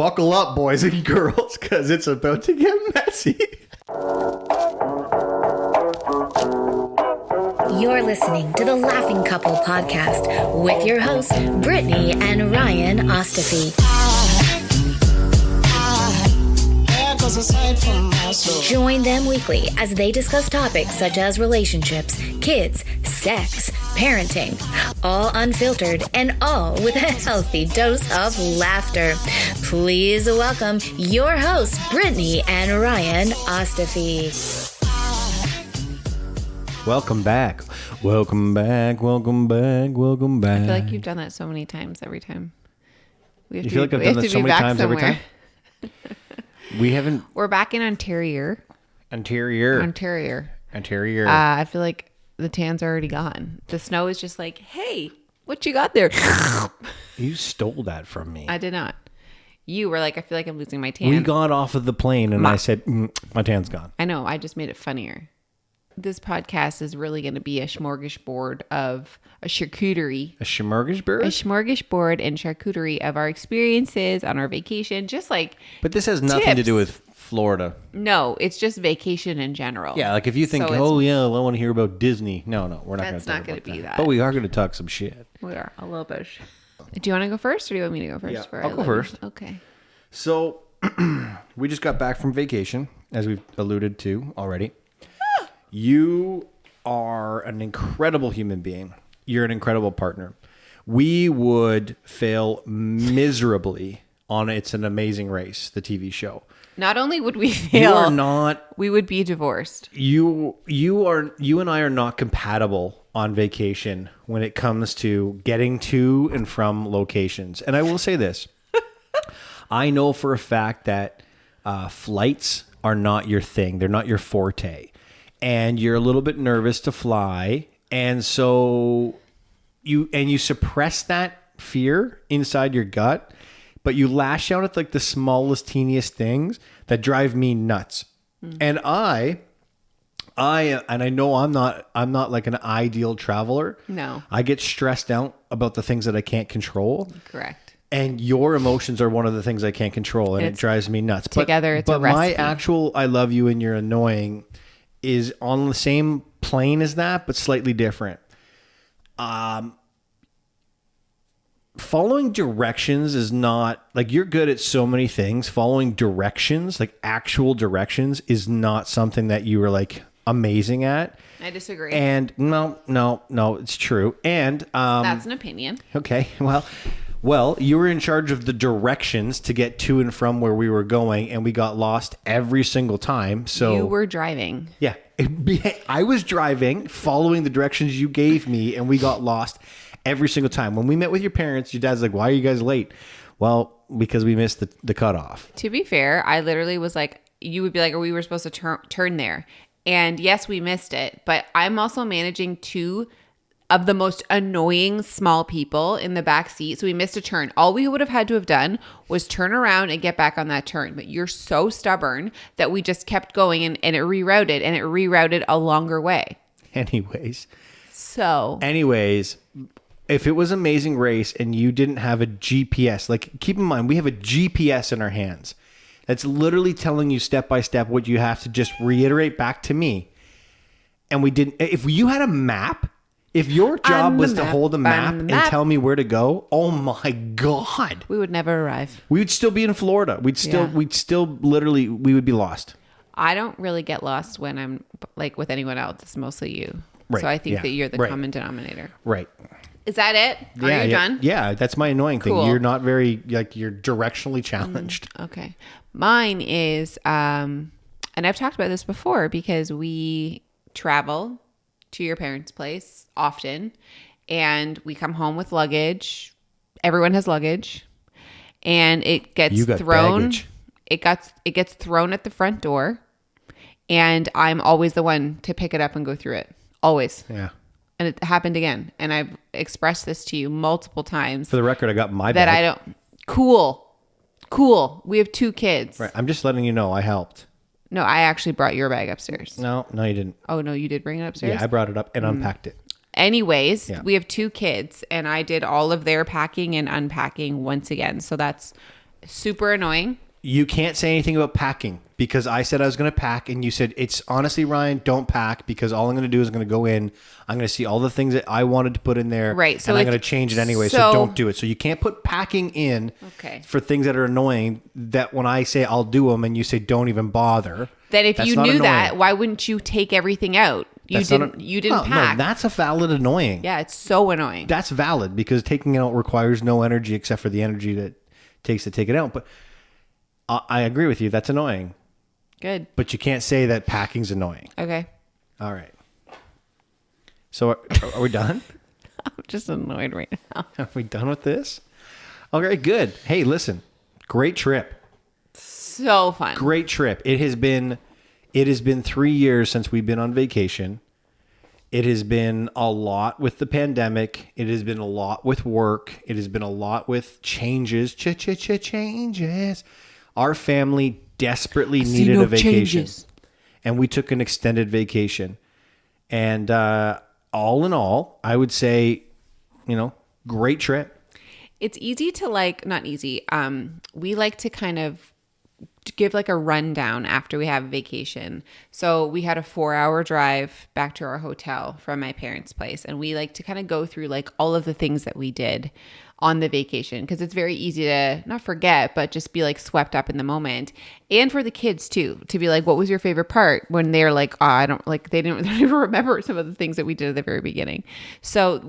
buckle up, boys and girls, because it's about to get messy. You're listening to the Laughing Couple podcast with your hosts, Brittany and Ryan Ostafy. Join them weekly as they discuss topics such as relationships, kids, sex, parenting, all unfiltered and all with a healthy dose of laughter. Please welcome your hosts, Brittany and Ryan Ostafy. Welcome back. Welcome back. Welcome back. Welcome back. I feel like you've done that so many times every time. You feel like I've done that so many times every time? We haven't. We're back in Ontario. Ontario. I feel like the tan's already gone. The snow is just like, hey, what you got there? You stole that from me. I did not. You were like, I feel like I'm losing my tan. We got off of the plane and I said, my tan's gone. I know. I just made it funnier. This podcast is really going to be a smorgasbord of a charcuterie. A smorgasbord? A smorgasbord and charcuterie of our experiences on our vacation, just like But this has nothing to do with Florida. No, it's just vacation in general. Yeah, like if you think, I want to hear about Disney. No, we're not going to talk about that. That's not going to be that. But we are going to talk some shit. We are, a little bit. Do you want to go first or do you want me to go first? Yeah, I'll go first. Okay. So, we just got back from vacation, as we've alluded to already. You are an incredible human being. You're an incredible partner. We would fail miserably on It's an Amazing Race, the TV show. Not only would we fail, we would be divorced. You and I are not compatible on vacation when it comes to getting to and from locations. And I will say this. I know for a fact that flights are not your thing. They're not your forte. And you're a little bit nervous to fly. And so you suppress that fear inside your gut, but you lash out at like the smallest, teeniest things that drive me nuts. And I know I'm not like an ideal traveler. No. I get stressed out about the things that I can't control. Correct. And your emotions are one of the things I can't control, and it drives me nuts. Together, it's a recipe. But my actual I love you and you're annoying is on the same plane as that, but slightly different. Following directions is not like you're good at so many things. Following directions, like actual directions, is not something that you were like amazing at. I disagree. And no, it's true. And that's an opinion. Okay, well, you were in charge of the directions to get to and from where we were going, and we got lost every single time. So you were driving. Yeah, I was driving, following the directions you gave me, and we got lost every single time. When we met with your parents, your dad's like, "Why are you guys late?" Well, because we missed the cutoff. To be fair, I literally was like, you would be like, "Oh, we were supposed to turn there," and yes, we missed it. But I'm also managing two of the most annoying small people in the back seat. So we missed a turn. All we would have had to have done was turn around and get back on that turn. But you're so stubborn that we just kept going and it rerouted a longer way. Anyways, if it was Amazing Race and you didn't have a GPS, like keep in mind, we have a GPS in our hands. That's literally telling you step by step what you have to just reiterate back to me. And we didn't, if you had a map, if your job was to hold a map and tell me where to go, oh my God. We would never arrive. We would still be in Florida. We would be lost. I don't really get lost when I'm like with anyone else. It's mostly you. Right. So I think that you're the common denominator. Right. Is that it? Are you done? Yeah, that's my annoying thing. You're not very, like, you're directionally challenged. Okay. Mine is, and I've talked about this before because we travel to your parents' place often and we come home with luggage. Everyone has luggage and it gets thrown. Baggage. It gets thrown at the front door and I'm always the one to pick it up and go through it. Always. Yeah. And it happened again. And I've expressed this to you multiple times. For the record, I got my bag. That I don't. Cool. We have 2 kids. Right. I'm just letting you know I helped. No, I actually brought your bag upstairs. No, you didn't. Oh, no, you did bring it upstairs? Yeah, I brought it up and unpacked it. Anyways, we have 2 kids and I did all of their packing and unpacking once again. So that's Super annoying. You can't say anything about packing because I said I was going to pack and you said, it's honestly, Ryan, don't pack because all I'm going to do is going to go in. I'm going to see all the things that I wanted to put in there. Right. So and I'm going to change it anyway. So don't do it. So you can't put packing in for things that are annoying that when I say I'll do them and you say, don't even bother. That if you knew that, why wouldn't you take everything out? You didn't pack. No, that's a valid annoying. Yeah, it's so annoying. That's valid because taking it out requires no energy except for the energy that it takes to take it out. But I agree with you. That's annoying. Good. But you can't say that packing's annoying. Okay. All right. So are we done? I'm just annoyed right now. Are we done with this? Okay, good. Hey, listen. Great trip. So fun. Great trip. It has been 3 years since we've been on vacation. It has been a lot with the pandemic. It has been a lot with work. It has been a lot with changes. Changes. Our family desperately needed a vacation. Changes. And we took an extended vacation. And all in all, I would say, great trip. It's easy to not easy. We like to kind of give like a rundown after we have a vacation. So we had a 4-hour drive back to our hotel from my parents' place. And we like to kind of go through like all of the things that we did on the vacation because it's very easy to not forget, but just be like swept up in the moment. And for the kids too, to be like, what was your favorite part when they're like, oh, I don't like, they didn't even remember some of the things that we did at the very beginning. So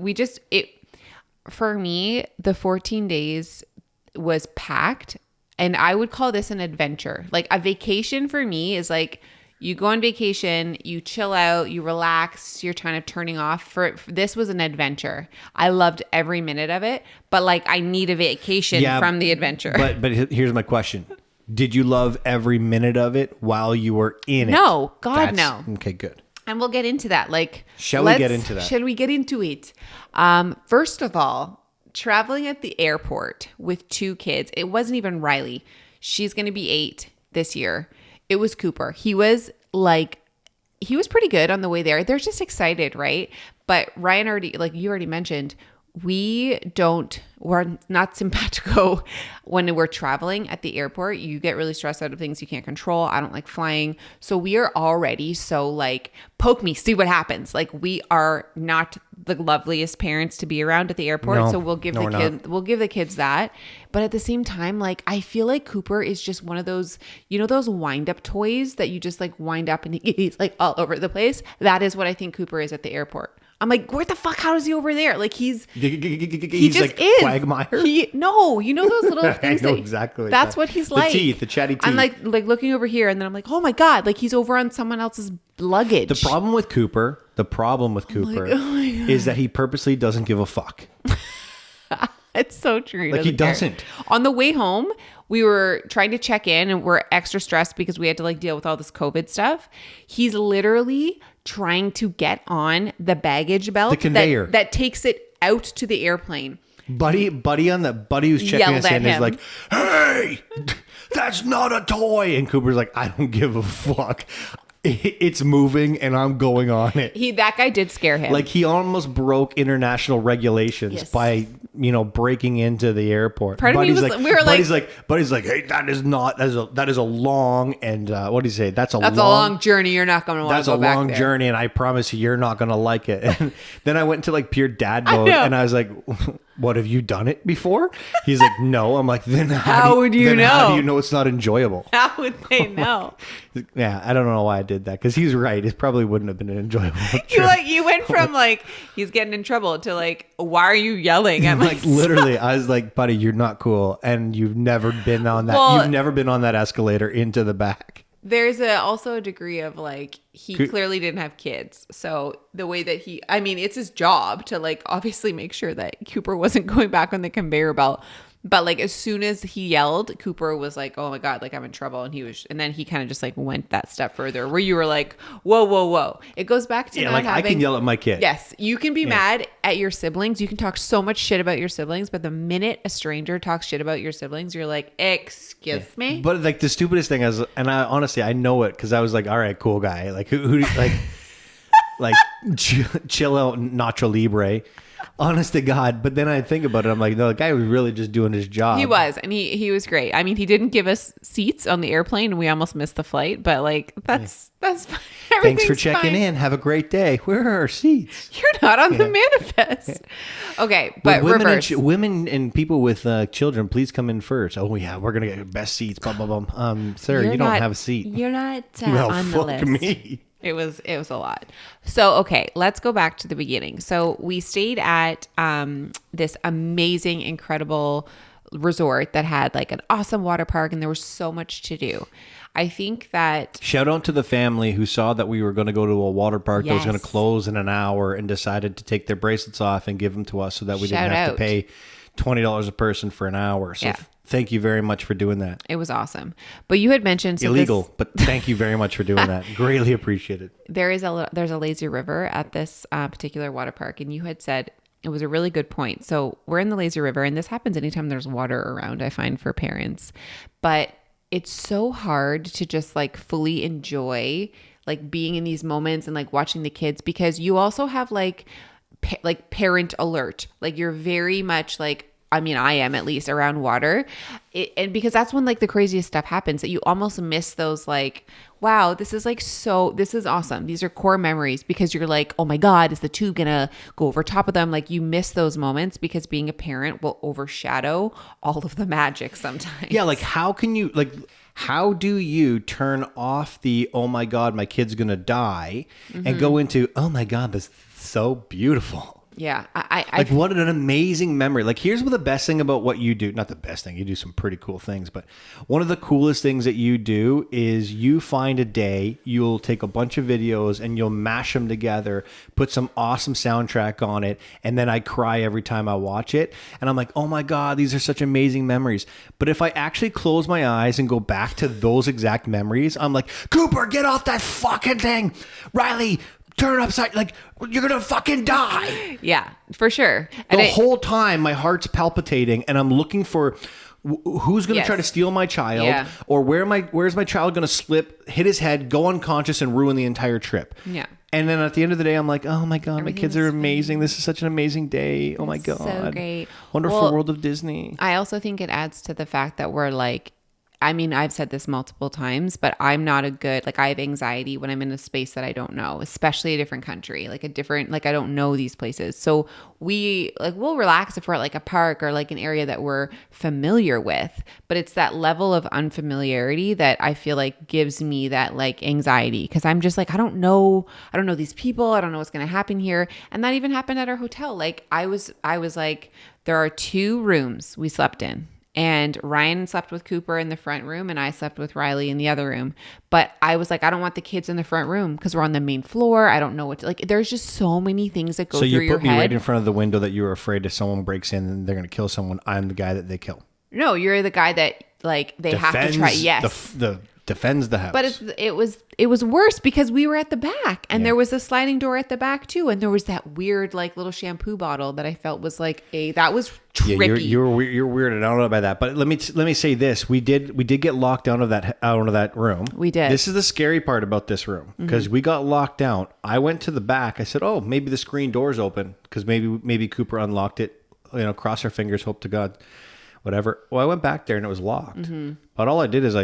for me, the 14 days was packed. And I would call this an adventure. Like a vacation for me is like you go on vacation, you chill out, you relax, you're kind of turning off. This was an adventure. I loved every minute of it, but like I need a vacation from the adventure. But here's my question. Did you love every minute of it while you were in it? No, God, no. Okay, good. And we'll get into that. Shall we get into that? Shall we get into it? First of all, traveling at the airport with 2 kids. It wasn't even Riley. She's going to be 8 this year. It was Cooper. He was pretty good on the way there. They're just excited, right? But Ryan you already mentioned, we're not simpatico when we're traveling at the airport. You get really stressed out of things you can't control. I don't like flying. So we are already so like, poke me, see what happens. Like we are not the loveliest parents to be around at the airport. No, so we'll give the kids that. But at the same time, like I feel like Cooper is just one of those, those wind up toys that you just like wind up and he's like all over the place. That is what I think Cooper is at the airport. I'm like, where the fuck? How is he over there? Like he just like is. Quagmire. No, those little things. I know exactly. That's what he's like. The chatty teeth. I'm like looking over here, and then I'm like, oh my God, like he's over on someone else's luggage. The problem with Cooper is that he purposely doesn't give a fuck. It's so true. He doesn't. On the way home, we were trying to check in and we're extra stressed because we had to like deal with all this COVID stuff. He's literally trying to get on the baggage belt, the conveyor that takes it out to the airplane. Buddy who's checking us in is like, hey, that's not a toy. And Cooper's like, I don't give a fuck. It's moving and I'm going on it. That guy did scare him. Like he almost broke international regulations by, breaking into the airport. Part of me was Buddy's like, hey, that is a long and what do you say? That's a long journey. You're not going to want to go back there. That's a long journey and I promise you're not going to like it. And then I went into like pure dad mode and I was like, what, have you done it before? He's like, no. I'm like, then how would you know? How do you know it's not enjoyable? How would they know? Yeah, I don't know why I did that because he's right. It probably wouldn't have been an enjoyable trip. You went from like he's getting in trouble to like, why are you yelling? I'm like literally, I was like, buddy, you're not cool, and you've never been on that. You've never been on that escalator into the back. There's also a degree of like he clearly didn't have kids, so the way that it's his job to like obviously make sure that Cooper wasn't going back on the conveyor belt. But like as soon as he yelled, Cooper was like, "Oh my God, like I'm in trouble." And then he kind of just like went that step further where you were like, "Whoa, whoa, whoa!" It goes back to I can yell at my kid. Yes, you can be mad at your siblings. You can talk so much shit about your siblings, but the minute a stranger talks shit about your siblings, you're like, "Excuse me." But like the stupidest thing is, and I honestly I know it because I was like, "All right, cool guy." Like who like like chill out, Nacho Libre. Honest to God. But then I think about it. I'm like, no, the guy was really just doing his job. He was, and he was great. I mean, he didn't give us seats on the airplane, and we almost missed the flight. But like, that's fine. Thanks for checking in. Have a great day. Where are our seats? You're not on the manifest. Okay, but reverse. Women and people with children, please come in first. Oh yeah, we're gonna get best seats. Blah blah blah. Sir, you don't have a seat. You're not Well, on the fuck list. me. It was a lot. So, okay, let's go back to the beginning. So we stayed at this amazing, incredible resort that had like an awesome water park, and there was so much to do. I think that... Shout out to the family who saw that we were going to go to a water park that was going to close in an hour and decided to take their bracelets off and give them to us so that we didn't have to pay $20 a person for an hour. So thank you very much for doing that. It was awesome. But you had mentioned... Illegal, but thank you very much for doing that. Greatly appreciated. There's a lazy river at this particular water park, and you had said... It was a really good point. So we're in the lazy river, and this happens anytime there's water around, I find, for parents. But it's so hard to just like fully enjoy like being in these moments and like watching the kids, because you also have like parent alert. Like you're very much like, I mean, I am at least around water. And because that's when like the craziest stuff happens, that you almost miss those like, wow, this is awesome. These are core memories, because you're like, oh my God, is the tube gonna go over top of them? Like you miss those moments because being a parent will overshadow all of the magic sometimes. Yeah, like how do you turn off the, oh my God, my kid's gonna die, and go into, oh my God, this is so beautiful. Yeah. Like what an amazing memory. Like here's what the best thing about what you do, not the best thing, you do some pretty cool things, but one of the coolest things that you do is you find a day, you'll take a bunch of videos and you'll mash them together, put some awesome soundtrack on it, and then I cry every time I watch it. And I'm like, oh my God, these are such amazing memories. But if I actually close my eyes and go back to those exact memories, I'm like, Cooper, get off that fucking thing. Riley, turn upside, like you're gonna fucking die. Yeah, for sure. And the whole time my heart's palpitating and I'm looking for who's gonna try to steal my child, or where's my child gonna slip, hit his head, go unconscious, and ruin the entire trip. Yeah. And then at the end of the day, I'm like, oh my God, my kids are amazing. This is such an amazing day. Oh my God. So great. Wonderful world of Disney. I also think it adds to the fact that we're like, I mean, I've said this multiple times, but I'm not I have anxiety when I'm in a space that I don't know, especially a different country, like I don't know these places. So we'll relax if we're at like a park or like an area that we're familiar with, but it's that level of unfamiliarity that I feel like gives me that like anxiety, because I'm just like, I don't know these people. I don't know what's going to happen here. And that even happened at our hotel. Like I was like, there are 2 rooms we slept in. And Ryan slept with Cooper in the front room, and I slept with Riley in the other room. But I was like, I don't want the kids in the front room because we're on the main floor. I don't know what to, like, there's just so many things that go through your head. So you put me right in front of the window that you were afraid if someone breaks in and they're going to kill someone, I'm the guy that they kill. No, you're the guy that like they have to try. Yes. The defends the house. But it was worse because we were at the back, and there was a sliding door at the back too, and there was that weird like little shampoo bottle that I felt was like that was trippy. You're weirded out by that. But let me say this: we did get locked out of that room. We did. This is the scary part about this room, because we got locked out. I went to the back. I said, "Oh, maybe the screen door's open," because maybe Cooper unlocked it. Cross our fingers, hope to God, whatever. Well, I went back there and it was locked. But all I did is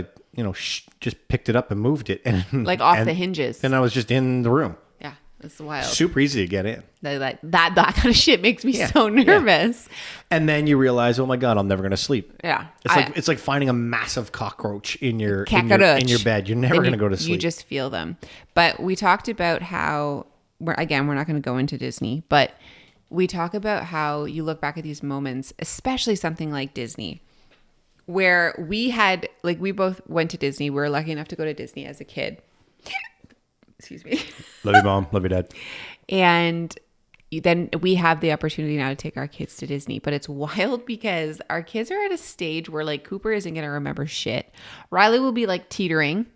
just picked it up and moved it, and like off the hinges. And I was just in the room. Yeah, it's wild. Super easy to get in. That kind of shit makes me so nervous. Yeah. And then you realize, oh my God, I'm never gonna sleep. Yeah, it's like finding a massive cockroach in your bed. You're never gonna go to sleep. You just feel them. But we talked about how we're not going to go into Disney, but we talk about how you look back at these moments, especially something like Disney, where we both went to Disney. We were lucky enough to go to Disney as a kid. Excuse me. Love you, Mom. Love you, Dad. And then we have the opportunity now to take our kids to Disney. But it's wild because our kids are at a stage where like Cooper isn't going to remember shit. Riley will be like teetering.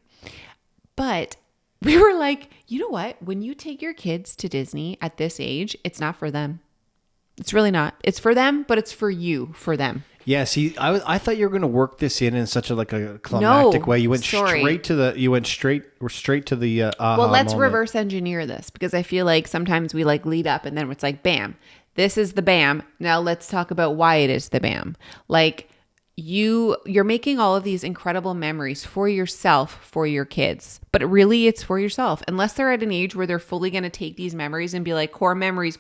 But we were like, you know what? When you take your kids to Disney at this age, it's not for them. It's really not. It's for them, but it's for you, for them. Yeah, see, I thought you were going to work this in such a climactic way. You went straight to the Well, let's moment. reverse engineer this, because I feel like sometimes we like lead up and then it's like bam. this is the BAM. Now let's talk about why it is the BAM. Like you're making all of these incredible memories for yourself, for your kids, but really it's for yourself. Unless they're at an age where they're fully going to take these memories and be like core memories,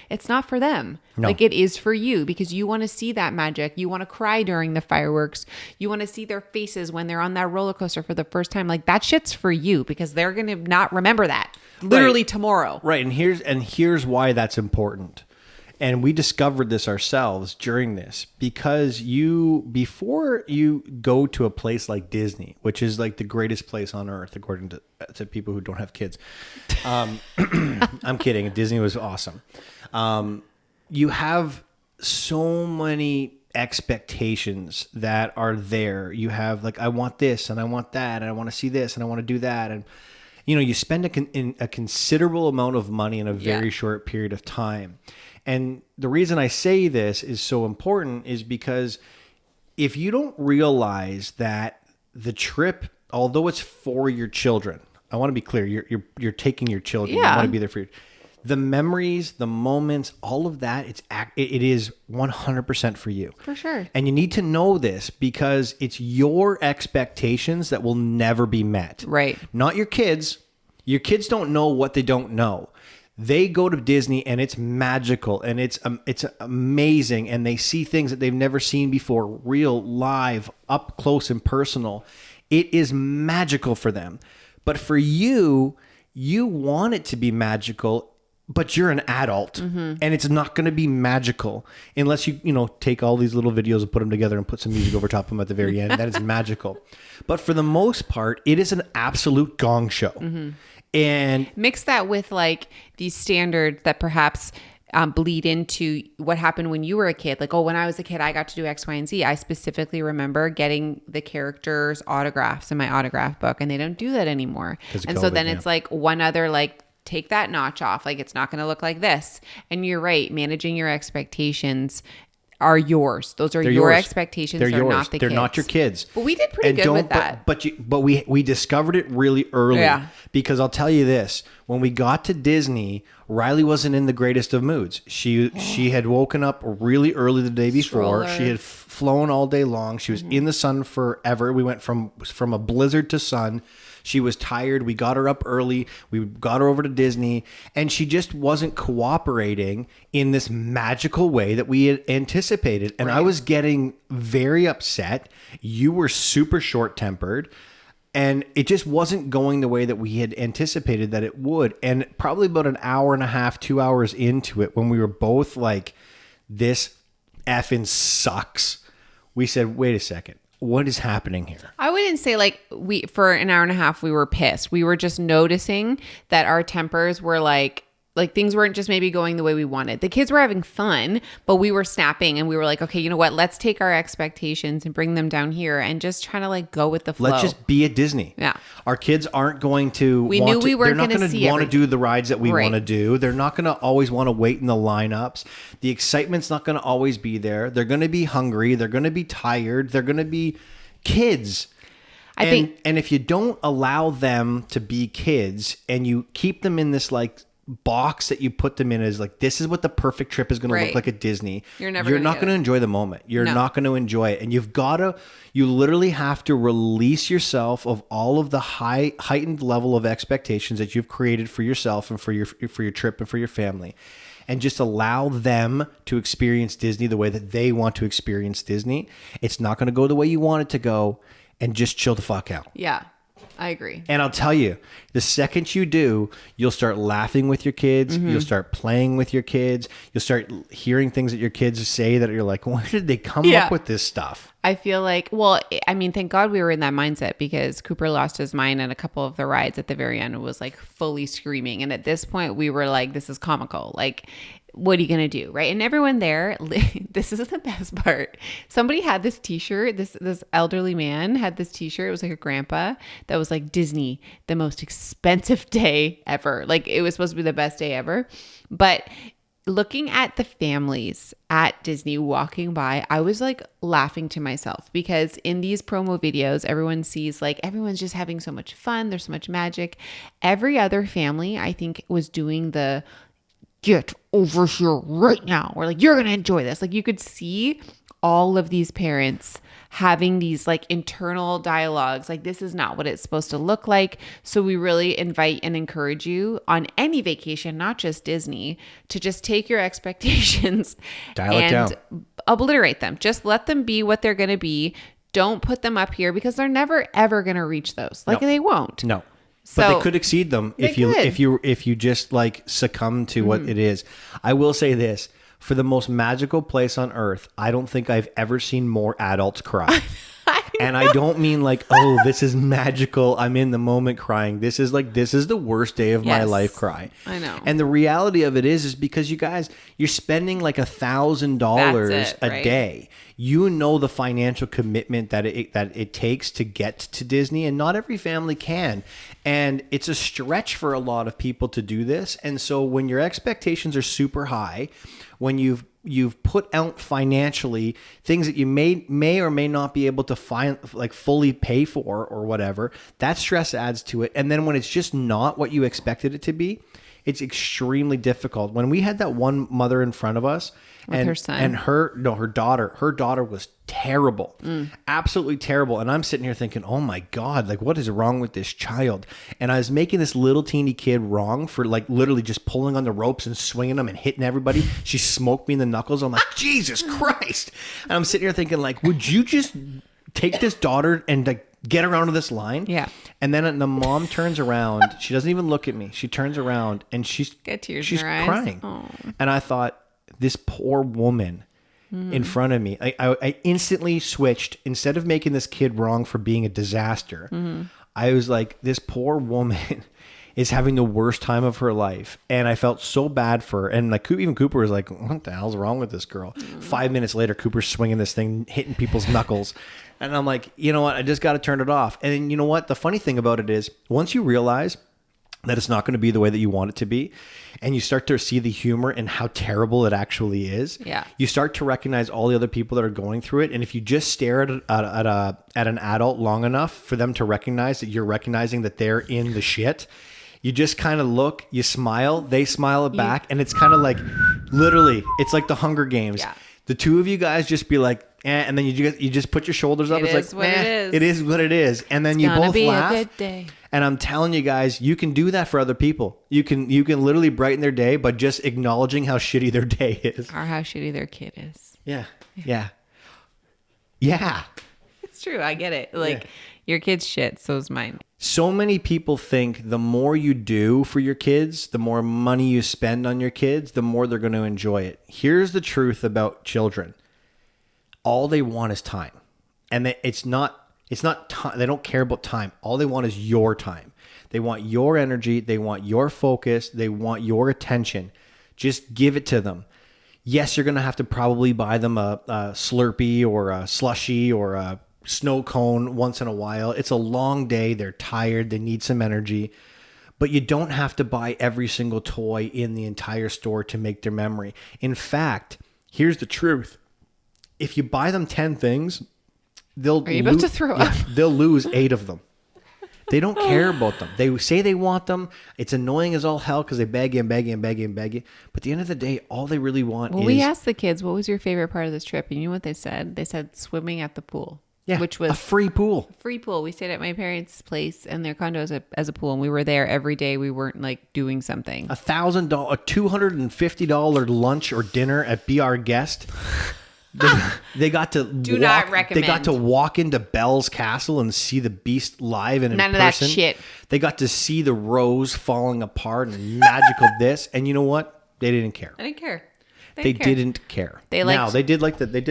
it's not for them. No. Like it is for you because you want to see that magic. You want to cry during the fireworks. You want to see their faces when they're on that roller coaster for the first time. Like that shit's for you because they're going to not remember that literally tomorrow. Right. And here's why that's important. And we discovered this ourselves during this because before you go to a place like Disney, which is like the greatest place on earth, according to people who don't have kids. I'm kidding. Disney was awesome. You have so many expectations that are there. You have like, I want this and I want that and I want to see this and I want to do that. And, you spend a considerable amount of money in a very short period of time. And the reason I say this is so important is because if you don't realize that the trip, although it's for your children, I want to be clear, you're taking your children, you want to be there for the memories, the moments, all of that, it is 100% for you. For sure. And you need to know this because it's your expectations that will never be met. Right. Not your kids. Your kids don't know what they don't know. They go to Disney and it's magical and it's amazing and they see things that they've never seen before, real, live, up close and personal. It is magical for them. But for you want it to be magical, but you're an adult and it's not going to be magical unless you take all these little videos and put them together and put some music over top of them at the very end. That is magical. But for the most part, it is an absolute gong show. And mix that with like these standards that perhaps bleed into what happened when you were a kid. Like, when I was a kid, I got to do X, Y, and Z. I specifically remember getting the characters' autographs in my autograph book, and they don't do that anymore. And so then it's like one other, like, take that notch off. Like, it's not going to look like this. And you're right. Managing your expectations are yours. Those are your expectations. They're yours. Not the They're kids. not your kids. But we did pretty good with that. But we discovered it really early. Yeah. Because I'll tell you this, when we got to Disney, Riley wasn't in the greatest of moods. She had woken up really early the day before. Stroller. She had flown all day long. She was in the sun forever. We went from a blizzard to sun. She was tired. We got her up early. We got her over to Disney, and she just wasn't cooperating in this magical way that we had anticipated. And I was getting very upset. You were super short-tempered, and it just wasn't going the way that we had anticipated that it would. And probably about an hour and a half, 2 hours into it, when we were both like, this effing sucks, we said, wait a second. What is happening here? I wouldn't say like for an hour and a half, we were pissed. We were just noticing that our tempers were like things weren't just maybe going the way we wanted. The kids were having fun, but we were snapping and we were like, okay, you know what? Let's take our expectations and bring them down here and just trying to like go with the flow. Let's just be at Disney. Yeah. Our kids aren't going to we weren't going to see want to do the rides that we want to do. They're not going to always want to wait in the lineups. The excitement's not going to always be there. They're going to be hungry. They're going to be tired. They're going to be kids. And if you don't allow them to be kids and you keep them in this like box that you put them in as like, this is what the perfect trip is going to look like at Disney. You're not going to enjoy the moment. You're not going to enjoy it. And you literally have to release yourself of all of the heightened level of expectations that you've created for yourself and for your trip and for your family. And just allow them to experience Disney the way that they want to experience Disney. It's not going to go the way you want it to go, and just chill the fuck out. Yeah. I agree. And I'll tell you, the second you do, you'll start laughing with your kids. You'll start playing with your kids. You'll start hearing things that your kids say that you're like, where did they come up with this stuff? I feel like, well, I mean, thank God we were in that mindset because Cooper lost his mind on a couple of the rides at the very end and was like fully screaming. And at this point we were like, this is comical. Like, what are you going to do? Right. And everyone there, this is the best part. Somebody had this t-shirt, this elderly man had this t-shirt. It was like a grandpa that was like, Disney, the most expensive day ever. Like, it was supposed to be the best day ever. But looking at the families at Disney walking by, I was like laughing to myself because in these promo videos, everyone sees like everyone's just having so much fun. There's so much magic. Every other family, I think, was doing the get over here right now. Or like, you're going to enjoy this. Like you could see all of these parents having these like internal dialogues. Like this is not what it's supposed to look like. So we really invite and encourage you on any vacation, not just Disney, to just take your expectations Dial it and down. obliterate them. Just let them be what they're going to be. Don't put them up here because they're never ever going to reach those. Like No. they won't. No. So But they could exceed them They if you just like succumb to what it is. I will say this. For the most magical place on earth, I don't think I've ever seen more adults cry. And I don't mean like, oh, this is magical, I'm in the moment crying. This is the worst day of my Yes. life cry. I know. And the reality of it is because you guys, you're spending like $1,000 That's it, a right? day. You know the financial commitment that it takes to get to Disney, and not every family can. And it's a stretch for a lot of people to do this. And so when your expectations are super high, when you've put out financially things that you may or may not be able to fully pay for or whatever, that stress adds to it. And then when it's just not what you expected it to be, it's extremely difficult. When we had that one mother in front of us With and her son. and her daughter was terrible, absolutely terrible. And I'm sitting here thinking, oh my God, like what is wrong with this child? And I was making this little teeny kid wrong for like literally just pulling on the ropes and swinging them and hitting everybody. She smoked me in the knuckles. I'm like, Jesus Christ. And I'm sitting here thinking like, would you just take this daughter and like get her onto this line? Yeah. And then the mom turns around. She doesn't even look at me. She turns around and she's Get tears in she's her eyes. crying. Oh. And I thought, this poor woman in front of me. I instantly switched. Instead of making this kid wrong for being a disaster, I was like, this poor woman is having the worst time of her life. And I felt so bad for her. And like even Cooper was like, what the hell's wrong with this girl? 5 minutes later, Cooper's swinging this thing, hitting people's knuckles. And I'm like, you know what? I just got to turn it off. And then you know what? The funny thing about it is once you realize that it's not going to be the way that you want it to be, and you start to see the humor and how terrible it actually is, Yeah. you start to recognize all the other people that are going through it. And if you just stare at an adult long enough for them to recognize that you're recognizing that they're in the shit, you just kind of look, you smile, they smile back, and it's kind of like, literally, it's like the Hunger Games. Yeah. The two of you guys just be like, eh, and then you just put your shoulders up. It It's is like, what it eh, is. it is what it is. And then you Gonna both be laugh. a good day. And I'm telling you guys, you can do that for other people. You can literally brighten their day by just acknowledging how shitty their day is. Or how shitty their kid is. Yeah. Yeah. Yeah. It's true. I get it. Like your kid's shit. So's mine. So many people think the more you do for your kids, the more money you spend on your kids, the more they're going to enjoy it. Here's the truth about children. All they want is time. And it's not time. They don't care about time. All they want is your time. They want your energy. They want your focus. They want your attention. Just give it to them. Yes, you're going to have to probably buy them a Slurpee or a slushie or a snow cone once in a while. It's a long day. They're tired. They need some energy. But you don't have to buy every single toy in the entire store to make their memory. In fact, here's the truth. If you buy them 10 things, Are you about to throw up? they'll lose 8 of them. They don't care about them. They say they want them. It's annoying as all hell because they beg you and beg you and beg you and beg you. But at the end of the day, all they really want Well, is... we asked the kids, what was your favorite part of this trip? And you know what they said? They said swimming at the pool. Yeah, Which was a free pool. free pool. We stayed at my parents' place and their condo as a pool. And we were there every day. We weren't like doing something. $1,000, a $250 lunch or dinner at Be Our Guest. They got to not recommend. They got to walk into Belle's Castle and see the Beast live and in None of that person. shit. They got to see the rose falling apart and magical this. And you know what? They didn't care. I didn't care. They didn't care. They now liked- they did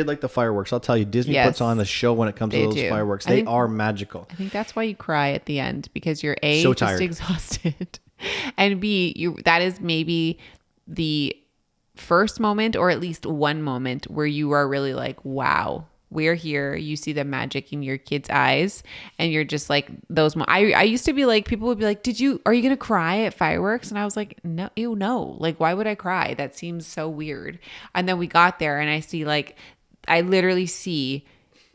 like the fireworks. I'll tell you, Disney Yes. puts on the show when it comes to They those do. fireworks. I They think- are magical. I think that's why you cry at the end, because you're So just tired. exhausted, and B, that is maybe the first moment, or at least one moment, where you are really like, wow, we're here. You see the magic in your kids' eyes, and you're just like those. I used to be like, people would be like, are you gonna cry at fireworks? And I was like, no, ew, no. Like, why would I cry? That seems so weird. And then we got there, and I literally see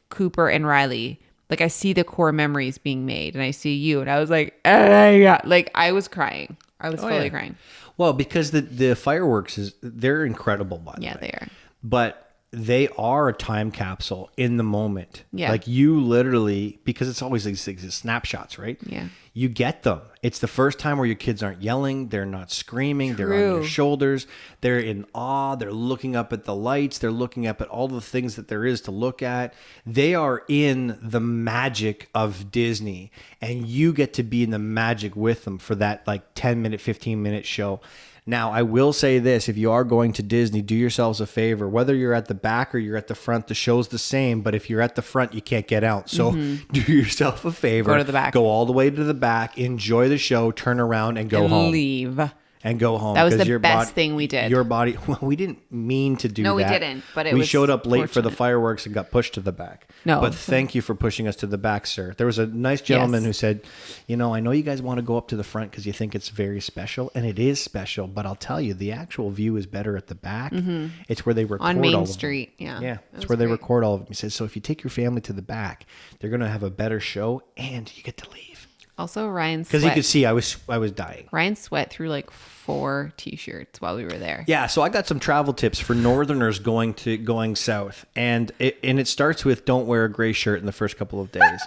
Cooper and Riley. Like, I see the core memories being made, and I see you, and I was like, oh my God. Like, I was crying. I was fully crying. Well, because the fireworks they're incredible, by the way. Yeah, they are. But they are a time capsule in the moment. Yeah. Like you literally, because it's always these snapshots, right? Yeah. You get them. It's the first time where your kids aren't yelling. They're not screaming. They're on your shoulders. They're in awe. They're looking up at the lights. They're looking up at all the things that there is to look at. They are in the magic of Disney, and you get to be in the magic with them for that like 10-minute, 15-minute show. Now, I will say this. If you are going to Disney, do yourselves a favor. Whether you're at the back or you're at the front, the show's the same. But if you're at the front, you can't get out. So do yourself a favor. Go to the back. Go all the way to the back. Enjoy the show. Turn around and go home. Leave. And go home. That was the best thing we did. Your body. Well, we didn't mean to do that. No, we didn't. But we showed up late for the fireworks and got pushed to the back. No. But thank you for pushing us to the back, sir. There was a nice gentleman who said, I know you guys want to go up to the front because you think it's very special. And it is special. But I'll tell you, the actual view is better at the back. Mm-hmm. It's where they record on Main all of them. Street. Yeah. Yeah. It's where they record all of them. He says, so if you take your family to the back, they're going to have a better show and you get to leave. Also, Ryan sweat. Because you could see I was dying. Ryan sweat through like 4 T-shirts while we were there. Yeah, so I got some travel tips for Northerners going south, and it starts with don't wear a gray shirt in the first couple of days.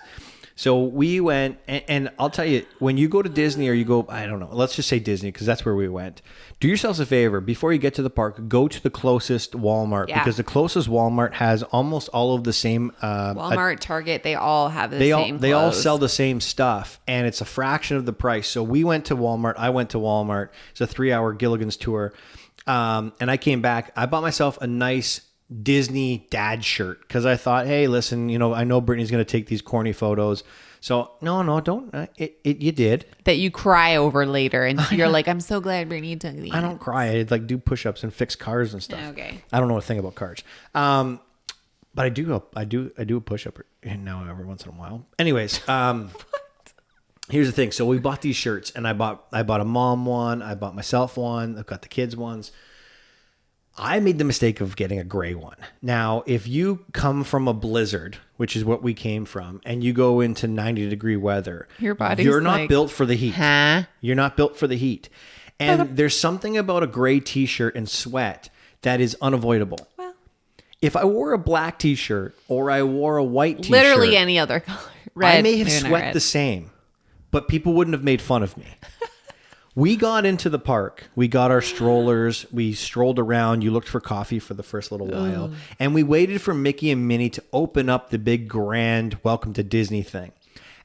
So we went, and I'll tell you, when you go to Disney or you go, I don't know, let's just say Disney because that's where we went. Do yourselves a favor, before you get to the park, go to the closest Walmart because the closest Walmart has almost all of the same. Walmart, Target, they all have the same They all clothes. sell the same stuff, and it's a fraction of the price. So we went to Walmart. I went to Walmart. It's a 3-hour Gilligan's tour. And I came back. I bought myself a nice Disney dad shirt because I thought, hey, listen, I know Brittany's going to take these corny photos. So no, don't. You did. That you cry over later, and you're like, I'm so glad Brittany took these. I don't cry. I like do push-ups and fix cars and stuff. Okay. I don't know a thing about cars. But I do a push-up now every once in a while. Anyways, here's the thing. So we bought these shirts, and I bought a mom one. I bought myself one. I've got the kids ones. I made the mistake of getting a gray one. Now, if you come from a blizzard, which is what we came from, and you go into 90-degree weather, you're not built for the heat. Huh? You're not built for the heat. And there's something about a gray T-shirt and sweat that is unavoidable. Well, if I wore a black T-shirt or I wore a white T-shirt, literally any other color, red, I may have sweat the same, but people wouldn't have made fun of me. We got into the park. We got our strollers. We strolled around. You looked for coffee for the first little while. And we waited for Mickey and Minnie to open up the big grand welcome to Disney thing.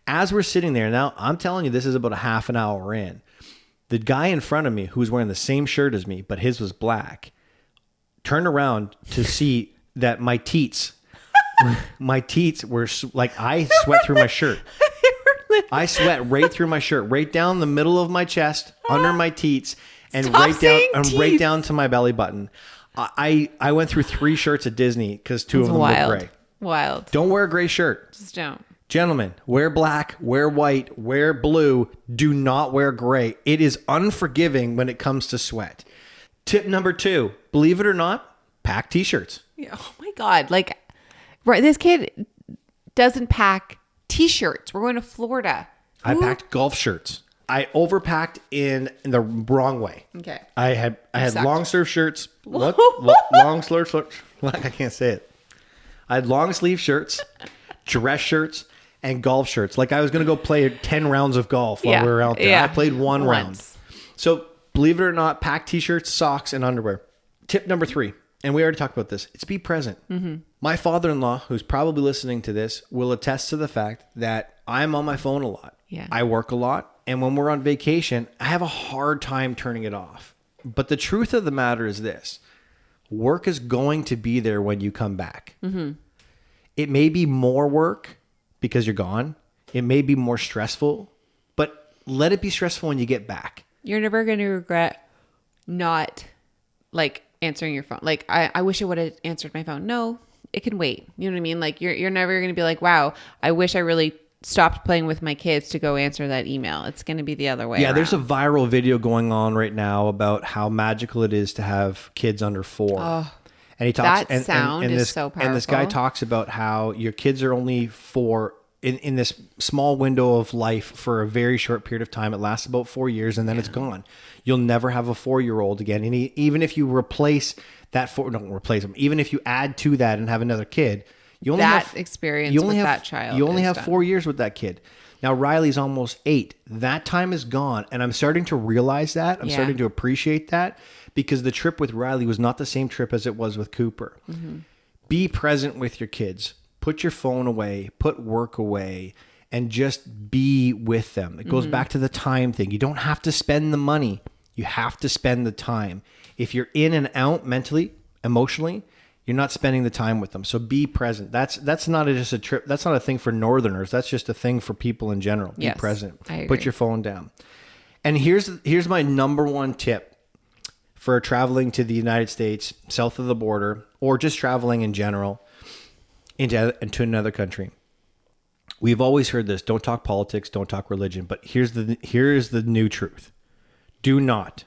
As we're sitting there, now I'm telling you, this is about a half an hour in. The guy in front of me, who was wearing the same shirt as me, but his was black, turned around to see that my teats were like, I sweat through my shirt. I sweat right through my shirt, right down the middle of my chest, under my teats, and right down to my belly button. I went through 3 shirts at Disney because 2 of them were gray. Wild. Don't wear a gray shirt. Just don't. Gentlemen, wear black, wear white, wear blue. Do not wear gray. It is unforgiving when it comes to sweat. Tip number 2, believe it or not, pack T-shirts. Yeah, oh my God. Like, right, this kid doesn't pack T-shirts. We're going to Florida. I packed golf shirts. I overpacked in the wrong way. Okay. I had long sleeve shirts. What? Long sleeve shirts. I can't say it. I had long sleeve shirts, dress shirts, and golf shirts. Like I was going to go play 10 rounds of golf while we were out there. Yeah. I played one round. So believe it or not, pack T-shirts, socks, and underwear. Tip number 3, and we already talked about this. It's be present. Mm-hmm. My father-in-law, who's probably listening to this, will attest to the fact that I'm on my phone a lot. Yeah. I work a lot. And when we're on vacation, I have a hard time turning it off. But the truth of the matter is this. Work is going to be there when you come back. Mm-hmm. It may be more work because you're gone. It may be more stressful. But let it be stressful when you get back. You're never going to regret not, like, answering your phone. Like, I wish I would have answered my phone. No. It can wait. You know what I mean? Like you're never going to be like, wow, I wish I really stopped playing with my kids to go answer that email. It's going to be the other way around. There's a viral video going on right now about how magical it is to have kids under 4. Oh, and he talks that sound is so powerful. And this guy talks about how your kids are only 4 in this small window of life for a very short period of time. It lasts about 4 years and then it's gone. You'll never have a 4-year-old again. And even if you replace that don't replace them. Even if you add to that and have another kid, you only That have experience you only with have, that child You only is have done. 4 years with that kid. Now Riley's almost 8. That time is gone, and I'm starting to realize that. I'm starting to appreciate that because the trip with Riley was not the same trip as it was with Cooper. Mm-hmm. Be present with your kids. Put your phone away. Put work away. And just be with them. It goes back to the time thing. You don't have to spend the money. You have to spend the time. If you're in and out mentally, emotionally, you're not spending the time with them. So be present. That's not just a trip. That's not a thing for Northerners. That's just a thing for people in general. Be present. I agree. Put your phone down. And here's my number one tip for traveling to the United States, south of the border, or just traveling in general into another country. We've always heard this: don't talk politics, don't talk religion. But here's the new truth: do not,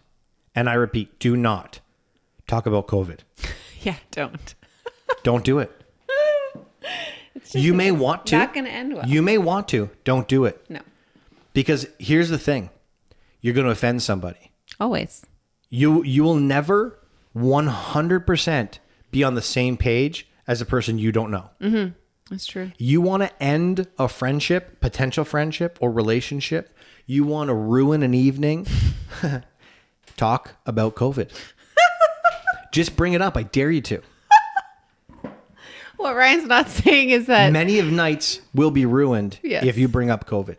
and I repeat, do not talk about COVID. Yeah, don't. Don't do it. You may want to. Not going to end well. You may want to. Don't do it. No. Because here's the thing: you're going to offend somebody. Always. You will never 100% be on the same page as a person you don't know. Mm-hmm. That's true. You want to end a friendship, potential friendship or relationship. You want to ruin an evening. Talk about COVID. Just bring it up. I dare you to. What Ryan's not saying is that Many of nights will be ruined Yes. if you bring up COVID.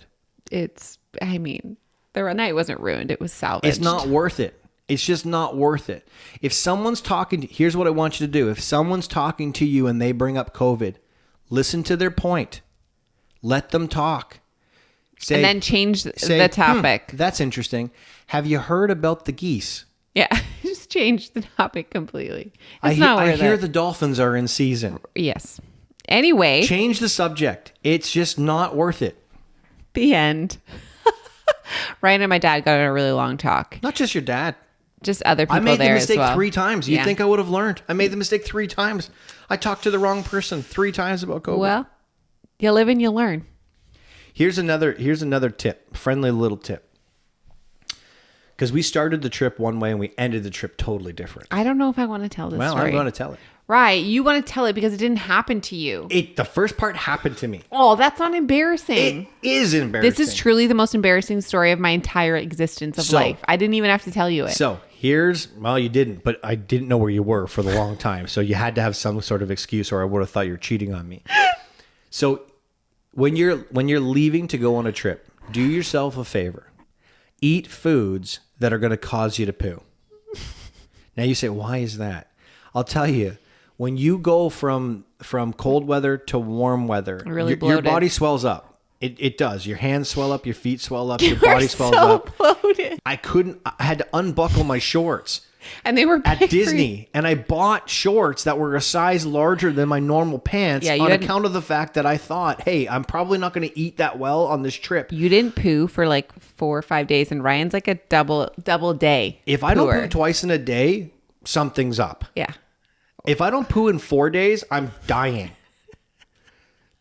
The night wasn't ruined. It was salvaged. It's not worth it. It's just not worth it. If someone's talking, here's what I want you to do. If someone's talking to you and they bring up COVID, listen to their point. Let them talk. Say, and then change the topic. That's interesting. Have you heard about the geese? Yeah, just change the topic completely. It's not I worth hear it. the dolphins are in season. Yes. Anyway, Change the subject. It's just not worth it. the end. Ryan and my dad got in a really long talk. Not just your dad. Just other people I made the there mistake as well. 3 times. You'd Yeah. think I would have learned. I made the mistake 3 times. I talked to the wrong person 3 times about COVID. Well, you live and you learn. Here's another tip, friendly little tip. Because we started the trip one way and we ended the trip totally different. I don't know if I want to tell this Well, story. I'm going to tell it. Right. You want to tell it because it didn't happen to you. The first part happened to me. Oh, that's not embarrassing. It is embarrassing. This is truly the most embarrassing story of my entire existence of life. I didn't even have to tell you it. So well, you didn't, but I didn't know where you were for the long time. So you had to have some sort of excuse or I would have thought you were cheating on me. So when you're leaving to go on a trip, do yourself a favor. Eat foods that are going to cause you to poo. Now you say, why is that? I'll tell you. When you go from cold weather to warm weather, Really your bloated. body swells up. It does. Your hands swell up, your feet swell up, your body swells up. Bloated. I had to unbuckle my shorts And they were at big for you. Disney, and I bought shorts that were a size larger than my normal pants Yeah, you on hadn't- account of the fact that I thought, hey, I'm probably not going to eat that well on this trip. You didn't poo for like 4 or 5 days, and Ryan's like a double day. If I don't pooer. poo twice in a day, something's up. Yeah. If I don't poo in 4 days, I'm dying.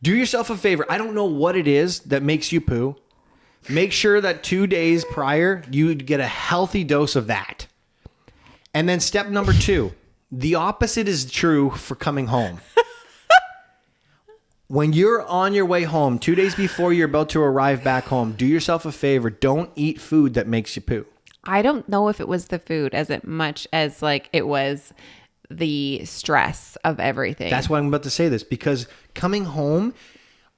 Do yourself a favor. I don't know what it is that makes you poo. Make sure that 2 days prior, you get a healthy dose of that. And then step number 2, the opposite is true for coming home. When you're on your way home, 2 days before you're about to arrive back home, do yourself a favor. Don't eat food that makes you poo. I don't know if it was the food as much as like it was the stress of everything. That's why I'm about to say this, because coming home,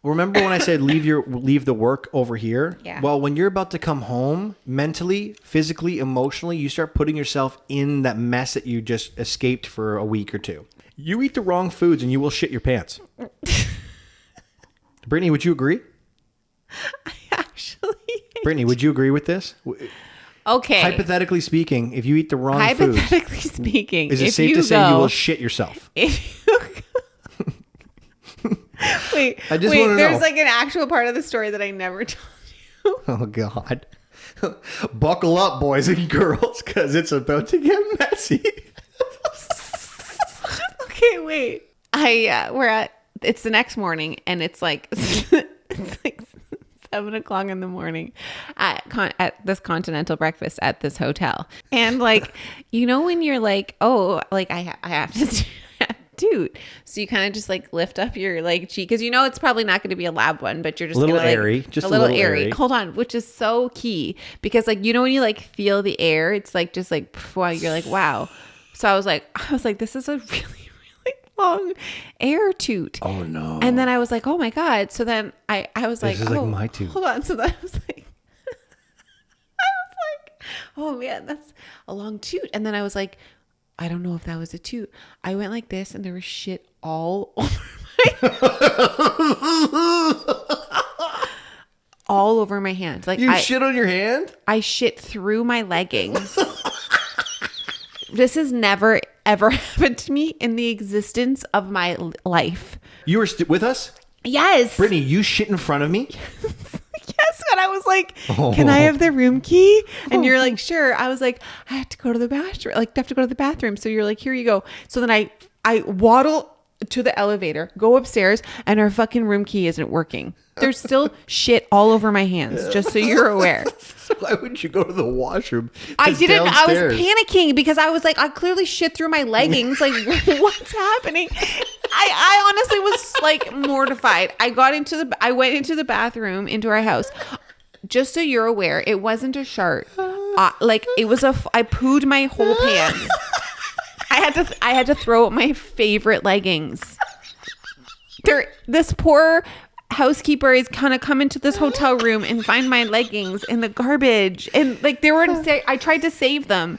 remember when I said leave the work over here? Yeah. Well, when you're about to come home, mentally, physically, emotionally, you start putting yourself in that mess that you just escaped for a week or 2. You eat the wrong foods and you will shit your pants. Brittany, would you agree? actually. Brittany, would you agree with this? Okay. Hypothetically speaking, if you eat the wrong foods, Hypothetically speaking, is it if safe you to say you go- will shit yourself? If you wait, I just wanna know. There's like an actual part of the story that I never told you. Oh, God. Buckle up, boys and girls, because it's about to get messy. Okay, wait. It's the next morning and it's like It's like 7:00 in the morning at this continental breakfast at this hotel. And like, you know, when you're like, oh, like I have to toot. So you kind of just like lift up your like cheek because you know it's probably not going to be a lab one, but you're just a little gonna, like, airy, just a little airy. Hold on, which is so key because like you know when you like feel the air, it's like just like wow, you're like wow. So I was like, this is a really long air toot. Oh no! And then I was like, oh my god. So then I was like, this is like my toot. Hold on. So then I was like, oh man, that's a long toot. And then I was like, I don't know if that was a toot. I went like this and there was shit all over all over my hand. Like you shit on your hand? I shit through my leggings. This has never ever happened to me in the existence of my life. You were with us? Yes. Brittany, you shit in front of me? Yes. And I was like, can I have the room key? And you're like, sure. I was like, I have to go to the bathroom. Like, I have to go to the bathroom. So you're like, here you go. So then I waddle to the elevator, go upstairs, and our fucking room key isn't working. There's still shit all over my hands, just so you're aware. Why wouldn't you go to the washroom? I didn't. Downstairs. I was panicking because I was like, I clearly shit through my leggings. Like, what's happening? I honestly was like mortified. I went into the bathroom into our house. Just so you're aware, it wasn't a shart. Like it was I pooed my whole pants. I had to throw out my favorite leggings. This poor housekeeper is gonna come into this hotel room and find my leggings in the garbage, and like they were. I tried to save them.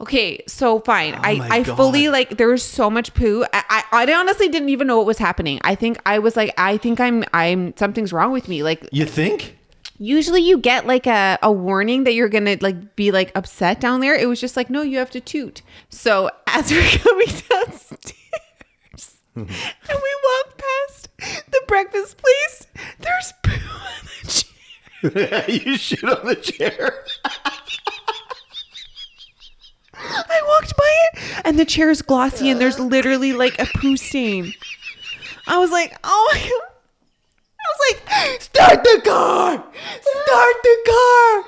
Okay, so fine. I fully like there was so much poo. I honestly didn't even know what was happening. I think I was like, I think I'm something's wrong with me. Like you think? Usually you get like a warning that you're gonna like be like upset down there. It was just like, no, you have to toot. So as we're coming downstairs and we walk past the breakfast place, there's poo on the chair. You shit on the chair. I walked by it and the chair is glossy and there's literally like a poo stain. I was like, oh my god. I was like, start the car! Start the car!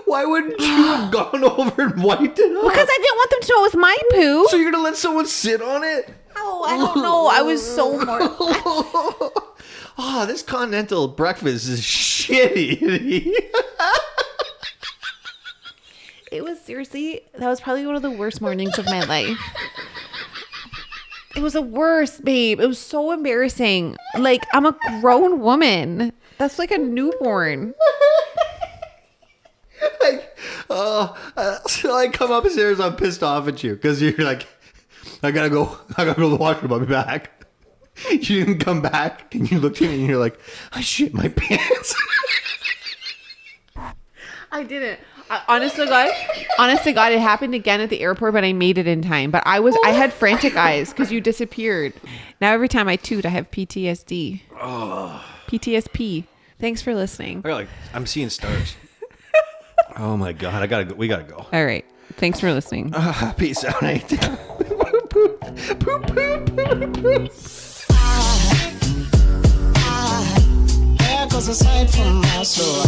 Why wouldn't you have gone over and wiped it up? Because I didn't want them to know it was my poo. So you're going to let someone sit on it? Oh, I don't know. I was so mortified. Oh, this continental breakfast is shitty. It was seriously, that was probably one of the worst mornings of my life. It was the worst, babe. It was so embarrassing. Like, I'm a grown woman. That's like a newborn. Like, so I come upstairs, I'm pissed off at you because you're like, I gotta go to the washroom, I'll be back. You didn't come back and you looked at me and you're like, I shit my pants. I didn't. Honest to God, it happened again at the airport, but I made it in time. But I had frantic eyes because you disappeared. Now every time I toot, I have PTSD. Oh. PTSP. Thanks for listening. I'm seeing stars. Oh my God, we gotta go. All right. Thanks for listening. Peace out. There goes a sight from my soul.